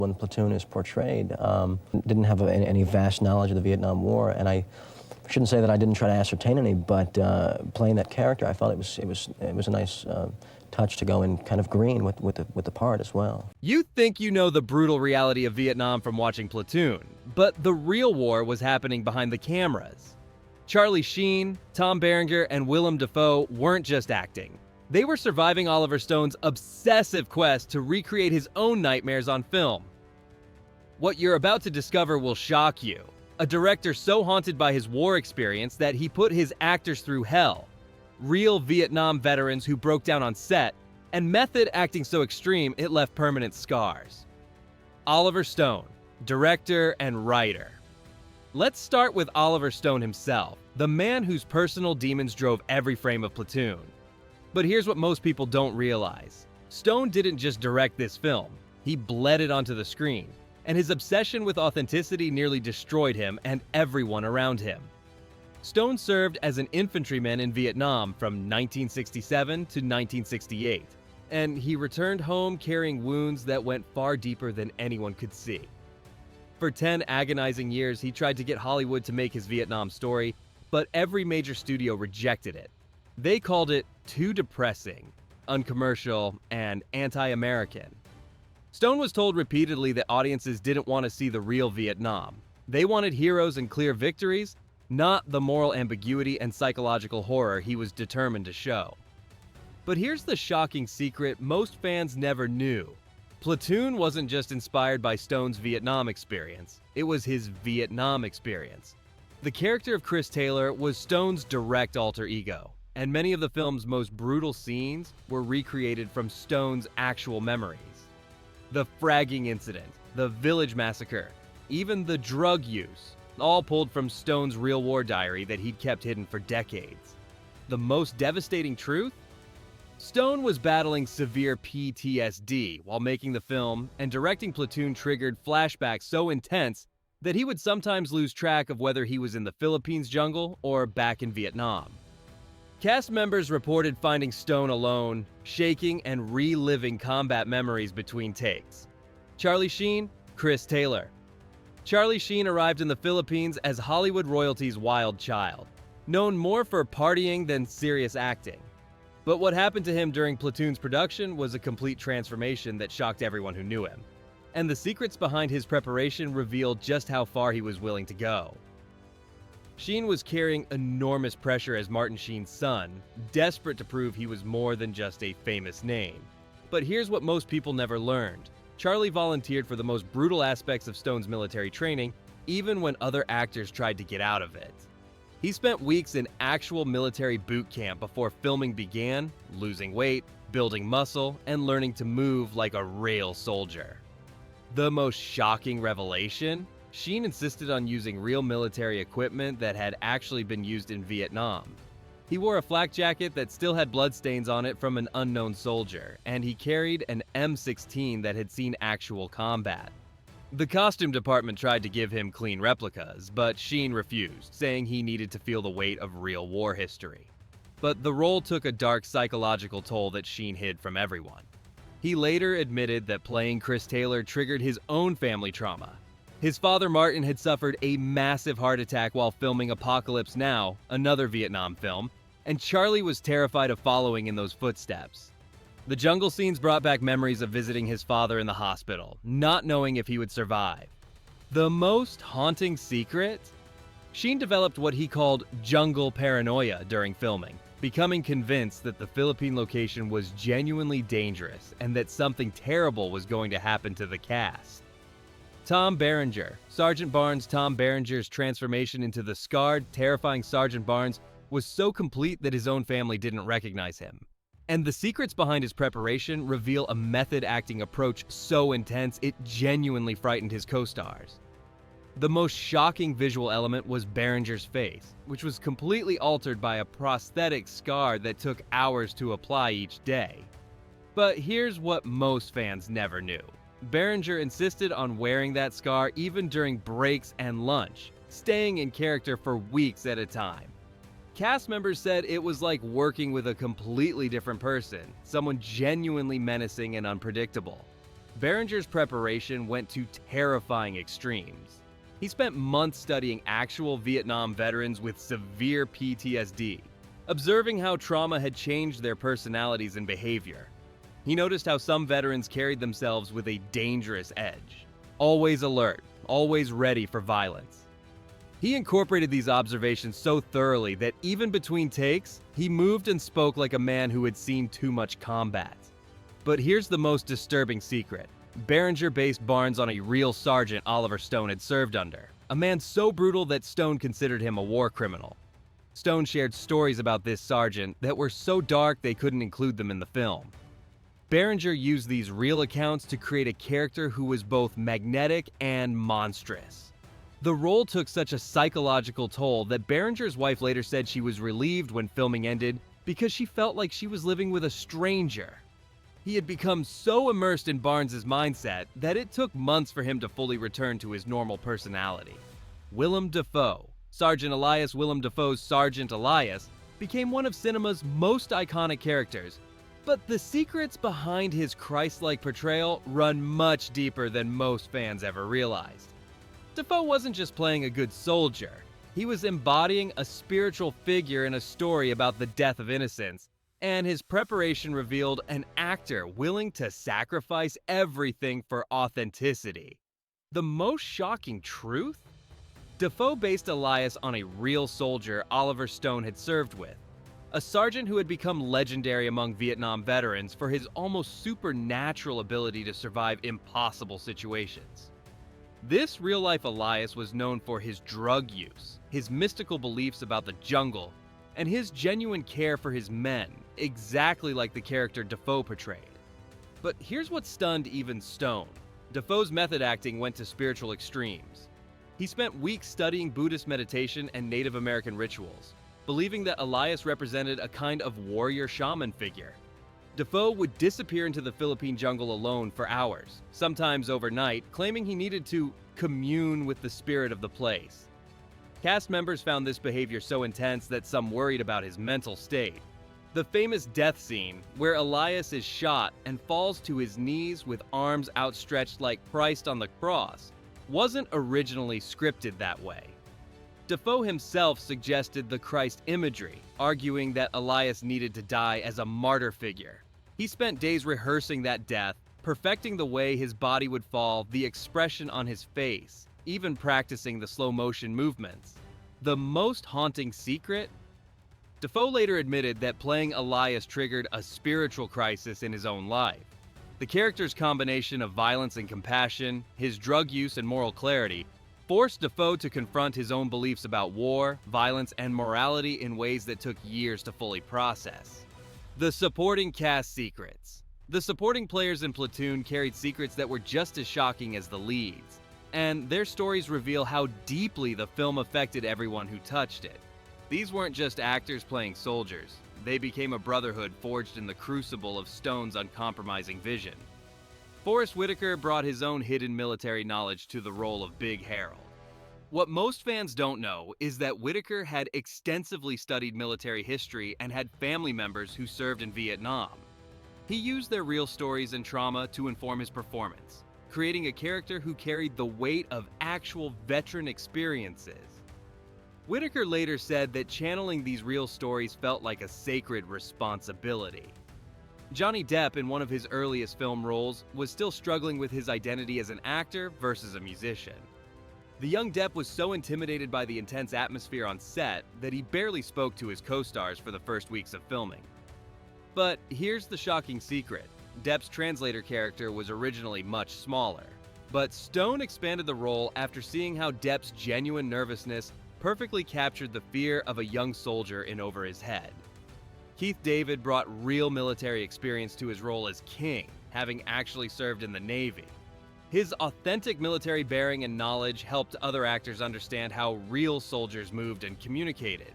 When Platoon is portrayed, didn't have any vast knowledge of the Vietnam War, and I shouldn't say that I didn't try to ascertain any, but playing that character, I felt it was a nice touch to go in kind of green with the part as well. You think you know the brutal reality of Vietnam from watching Platoon, but the real war was happening behind the cameras. Charlie Sheen, Tom Berenger, and Willem Dafoe weren't just acting. They were surviving Oliver Stone's obsessive quest to recreate his own nightmares on film. What you're about to discover will shock you. A director so haunted by his war experience that he put his actors through hell. Real Vietnam veterans who broke down on set, and method acting so extreme it left permanent scars. Oliver Stone, director and writer. Let's start with Oliver Stone himself, the man whose personal demons drove every frame of Platoon. But here's what most people don't realize. Stone didn't just direct this film, he bled it onto the screen, and his obsession with authenticity nearly destroyed him and everyone around him. Stone served as an infantryman in Vietnam from 1967 to 1968, and he returned home carrying wounds that went far deeper than anyone could see. For 10 agonizing years, he tried to get Hollywood to make his Vietnam story, but every major studio rejected it. They called it too depressing, uncommercial, and anti-American. Stone was told repeatedly that audiences didn't want to see the real Vietnam. They wanted heroes and clear victories, not the moral ambiguity and psychological horror he was determined to show. But here's the shocking secret most fans never knew. Platoon wasn't just inspired by Stone's Vietnam experience, it was his Vietnam experience. The character of Chris Taylor was Stone's direct alter ego, and many of the film's most brutal scenes were recreated from Stone's actual memories. The fragging incident, the village massacre, even the drug use, all pulled from Stone's real war diary that he'd kept hidden for decades. The most devastating truth? Stone was battling severe PTSD while making the film, and directing Platoon triggered flashbacks so intense that he would sometimes lose track of whether he was in the Philippines jungle or back in Vietnam. Cast members reported finding Stone alone, shaking and reliving combat memories between takes. Charlie Sheen, Chris Taylor. Charlie Sheen arrived in the Philippines as Hollywood royalty's wild child, known more for partying than serious acting. But what happened to him during Platoon's production was a complete transformation that shocked everyone who knew him. And the secrets behind his preparation revealed just how far he was willing to go. Sheen was carrying enormous pressure as Martin Sheen's son, desperate to prove he was more than just a famous name. But here's what most people never learned. Charlie volunteered for the most brutal aspects of Stone's military training, even when other actors tried to get out of it. He spent weeks in actual military boot camp before filming began, losing weight, building muscle, and learning to move like a real soldier. The most shocking revelation? Sheen insisted on using real military equipment that had actually been used in Vietnam. He wore a flak jacket that still had bloodstains on it from an unknown soldier, and he carried an M16 that had seen actual combat. The costume department tried to give him clean replicas, but Sheen refused, saying he needed to feel the weight of real war history. But the role took a dark psychological toll that Sheen hid from everyone. He later admitted that playing Chris Taylor triggered his own family trauma. His father Martin had suffered a massive heart attack while filming Apocalypse Now, another Vietnam film, and Charlie was terrified of following in those footsteps. The jungle scenes brought back memories of visiting his father in the hospital, not knowing if he would survive. The most haunting secret? Sheen developed what he called jungle paranoia during filming, becoming convinced that the Philippine location was genuinely dangerous and that something terrible was going to happen to the cast. Tom Berenger. Sergeant Barnes' Tom Berenger's transformation into the scarred, terrifying Sergeant Barnes was so complete that his own family didn't recognize him. And the secrets behind his preparation reveal a method acting approach so intense it genuinely frightened his co-stars. The most shocking visual element was Berenger's face, which was completely altered by a prosthetic scar that took hours to apply each day. But here's what most fans never knew. Berenger insisted on wearing that scar even during breaks and lunch, staying in character for weeks at a time. Cast members said it was like working with a completely different person, someone genuinely menacing and unpredictable. Berenger's preparation went to terrifying extremes. He spent months studying actual Vietnam veterans with severe PTSD, observing how trauma had changed their personalities and behavior. He noticed how some veterans carried themselves with a dangerous edge, always alert, always ready for violence. He incorporated these observations so thoroughly that even between takes, he moved and spoke like a man who had seen too much combat. But here's the most disturbing secret. Berenger based Barnes on a real sergeant Oliver Stone had served under, a man so brutal that Stone considered him a war criminal. Stone shared stories about this sergeant that were so dark they couldn't include them in the film. Berenger used these real accounts to create a character who was both magnetic and monstrous. The role took such a psychological toll that Berenger's wife later said she was relieved when filming ended because she felt like she was living with a stranger. He had become so immersed in Barnes's mindset that it took months for him to fully return to his normal personality. Willem Dafoe, Sergeant Elias Willem Dafoe's Sergeant Elias, became one of cinema's most iconic characters, but the secrets behind his Christ-like portrayal run much deeper than most fans ever realized. Dafoe wasn't just playing a good soldier, he was embodying a spiritual figure in a story about the death of innocence, and his preparation revealed an actor willing to sacrifice everything for authenticity. The most shocking truth? Dafoe based Elias on a real soldier Oliver Stone had served with, a sergeant who had become legendary among Vietnam veterans for his almost supernatural ability to survive impossible situations. This real-life Elias was known for his drug use, his mystical beliefs about the jungle, and his genuine care for his men, exactly like the character Dafoe portrayed. But here's what stunned even Stone. Dafoe's method acting went to spiritual extremes. He spent weeks studying Buddhist meditation and Native American rituals, believing that Elias represented a kind of warrior shaman figure. Dafoe would disappear into the Philippine jungle alone for hours, sometimes overnight, claiming he needed to commune with the spirit of the place. Cast members found this behavior so intense that some worried about his mental state. The famous death scene, where Elias is shot and falls to his knees with arms outstretched like Christ on the cross, wasn't originally scripted that way. Dafoe himself suggested the Christ imagery, arguing that Elias needed to die as a martyr figure. He spent days rehearsing that death, perfecting the way his body would fall, the expression on his face, even practicing the slow-motion movements. The most haunting secret? Dafoe later admitted that playing Elias triggered a spiritual crisis in his own life. The character's combination of violence and compassion, his drug use and moral clarity, forced Dafoe to confront his own beliefs about war, violence, and morality in ways that took years to fully process. The supporting cast secrets. The supporting players in Platoon carried secrets that were just as shocking as the leads, and their stories reveal how deeply the film affected everyone who touched it. These weren't just actors playing soldiers. They became a brotherhood forged in the crucible of Stone's uncompromising vision. Forrest Whitaker brought his own hidden military knowledge to the role of Big Harold. What most fans don't know is that Whitaker had extensively studied military history and had family members who served in Vietnam. He used their real stories and trauma to inform his performance, creating a character who carried the weight of actual veteran experiences. Whitaker later said that channeling these real stories felt like a sacred responsibility. Johnny Depp, in one of his earliest film roles, was still struggling with his identity as an actor versus a musician. The young Depp was so intimidated by the intense atmosphere on set that he barely spoke to his co-stars for the first weeks of filming. But here's the shocking secret. Depp's translator character was originally much smaller, but Stone expanded the role after seeing how Depp's genuine nervousness perfectly captured the fear of a young soldier in over his head. Keith David brought real military experience to his role as King, having actually served in the Navy. His authentic military bearing and knowledge helped other actors understand how real soldiers moved and communicated.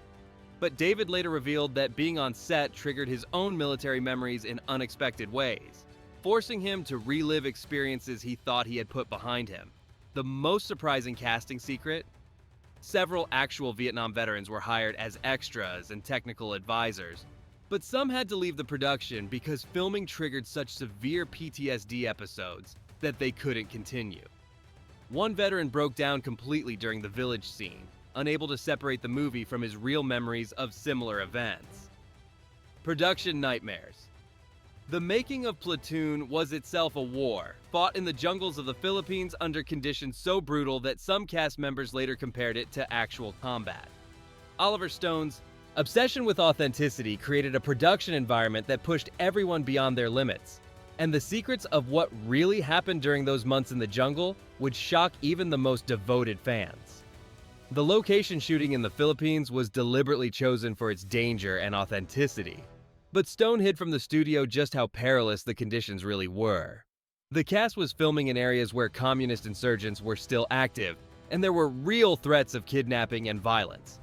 But David later revealed that being on set triggered his own military memories in unexpected ways, forcing him to relive experiences he thought he had put behind him. The most surprising casting secret? Several actual Vietnam veterans were hired as extras and technical advisors, but some had to leave the production because filming triggered such severe PTSD episodes that they couldn't continue. One veteran broke down completely during the village scene, unable to separate the movie from his real memories of similar events. Production nightmares. The making of Platoon was itself a war, fought in the jungles of the Philippines under conditions so brutal that some cast members later compared it to actual combat. Oliver Stone's obsession with authenticity created a production environment that pushed everyone beyond their limits, and the secrets of what really happened during those months in the jungle would shock even the most devoted fans. The location shooting in the Philippines was deliberately chosen for its danger and authenticity. But Stone hid from the studio just how perilous the conditions really were. The cast was filming in areas where communist insurgents were still active, and there were real threats of kidnapping and violence.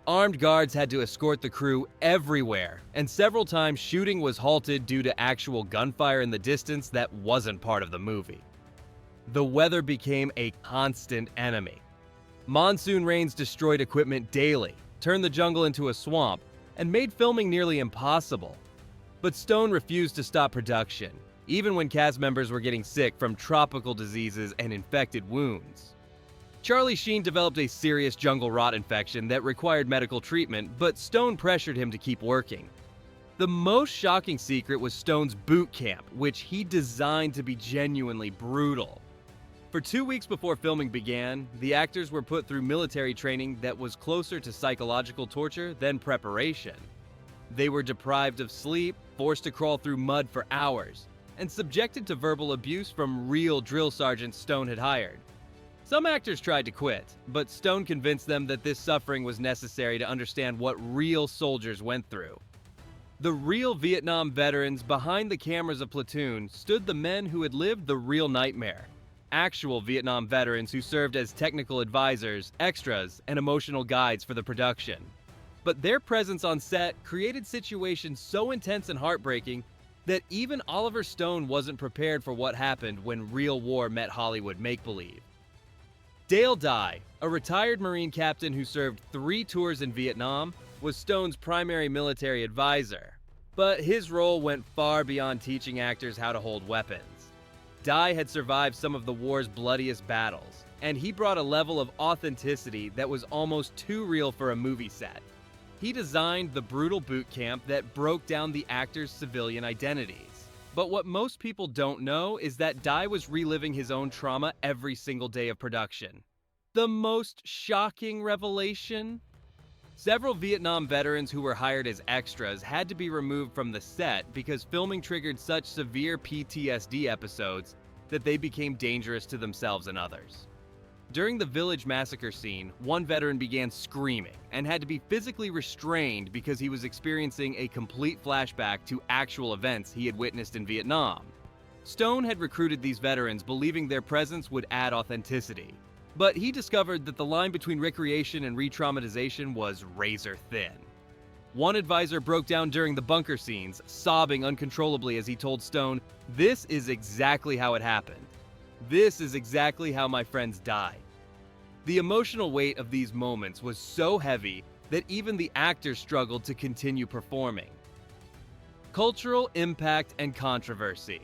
Armed guards had to escort the crew everywhere, and several times shooting was halted due to actual gunfire in the distance that wasn't part of the movie. The weather became a constant enemy. Monsoon rains destroyed equipment daily, turned the jungle into a swamp, and made filming nearly impossible. But Stone refused to stop production, even when cast members were getting sick from tropical diseases and infected wounds. Charlie Sheen developed a serious jungle rot infection that required medical treatment, but Stone pressured him to keep working. The most shocking secret was Stone's boot camp, which he designed to be genuinely brutal. For 2 weeks before filming began, the actors were put through military training that was closer to psychological torture than preparation. They were deprived of sleep, forced to crawl through mud for hours, and subjected to verbal abuse from real drill sergeants Stone had hired. Some actors tried to quit, but Stone convinced them that this suffering was necessary to understand what real soldiers went through. The real Vietnam veterans behind the cameras of Platoon stood the men who had lived the real nightmare. Actual Vietnam veterans who served as technical advisors, extras, and emotional guides for the production. But their presence on set created situations so intense and heartbreaking that even Oliver Stone wasn't prepared for what happened when real war met Hollywood make-believe. Dale Dye, a retired Marine captain who served 3 tours in Vietnam, was Stone's primary military advisor. But his role went far beyond teaching actors how to hold weapons. Dye had survived some of the war's bloodiest battles, and he brought a level of authenticity that was almost too real for a movie set. He designed the brutal boot camp that broke down the actors' civilian identities. But what most people don't know is that Dye was reliving his own trauma every single day of production. The most shocking revelation? Several Vietnam veterans who were hired as extras had to be removed from the set because filming triggered such severe PTSD episodes that they became dangerous to themselves and others. During the village massacre scene, one veteran began screaming and had to be physically restrained because he was experiencing a complete flashback to actual events he had witnessed in Vietnam. Stone had recruited these veterans believing their presence would add authenticity. But he discovered that the line between recreation and re-traumatization was razor thin. One advisor broke down during the bunker scenes, sobbing uncontrollably as he told Stone, "This is exactly how it happened. This is exactly how my friends died." The emotional weight of these moments was so heavy that even the actors struggled to continue performing. Cultural impact and controversy.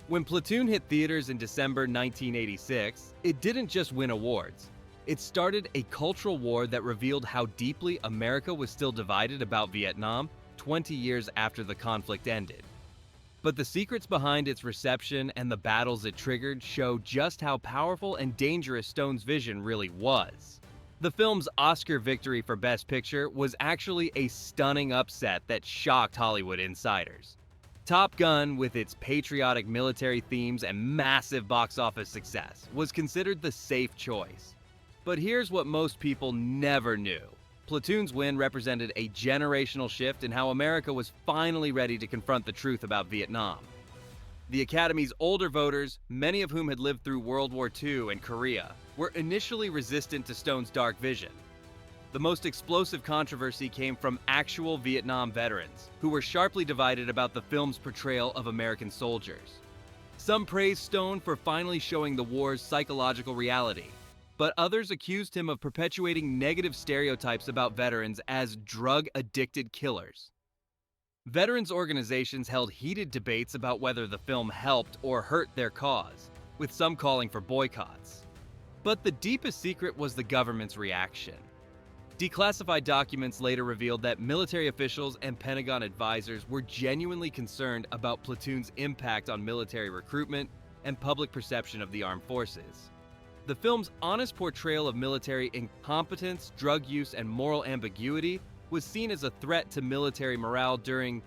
When Platoon hit theaters in December 1986, it didn't just win awards. It started a cultural war that revealed how deeply America was still divided about Vietnam 20 years after the conflict ended. But the secrets behind its reception and the battles it triggered show just how powerful and dangerous Stone's vision really was. The film's Oscar victory for Best Picture was actually a stunning upset that shocked Hollywood insiders. Top Gun, with its patriotic military themes and massive box office success, was considered the safe choice. But here's what most people never knew. Platoon's win represented a generational shift in how America was finally ready to confront the truth about Vietnam. The Academy's older voters, many of whom had lived through World War II and Korea, were initially resistant to Stone's dark vision. The most explosive controversy came from actual Vietnam veterans, who were sharply divided about the film's portrayal of American soldiers. Some praised Stone for finally showing the war's psychological reality, but others accused him of perpetuating negative stereotypes about veterans as drug-addicted killers. Veterans organizations held heated debates about whether the film helped or hurt their cause, with some calling for boycotts. But the deepest secret was the government's reaction. Declassified documents later revealed that military officials and Pentagon advisors were genuinely concerned about Platoon's impact on military recruitment and public perception of the armed forces. The film's honest portrayal of military incompetence, drug use, and moral ambiguity was seen as a threat to military morale during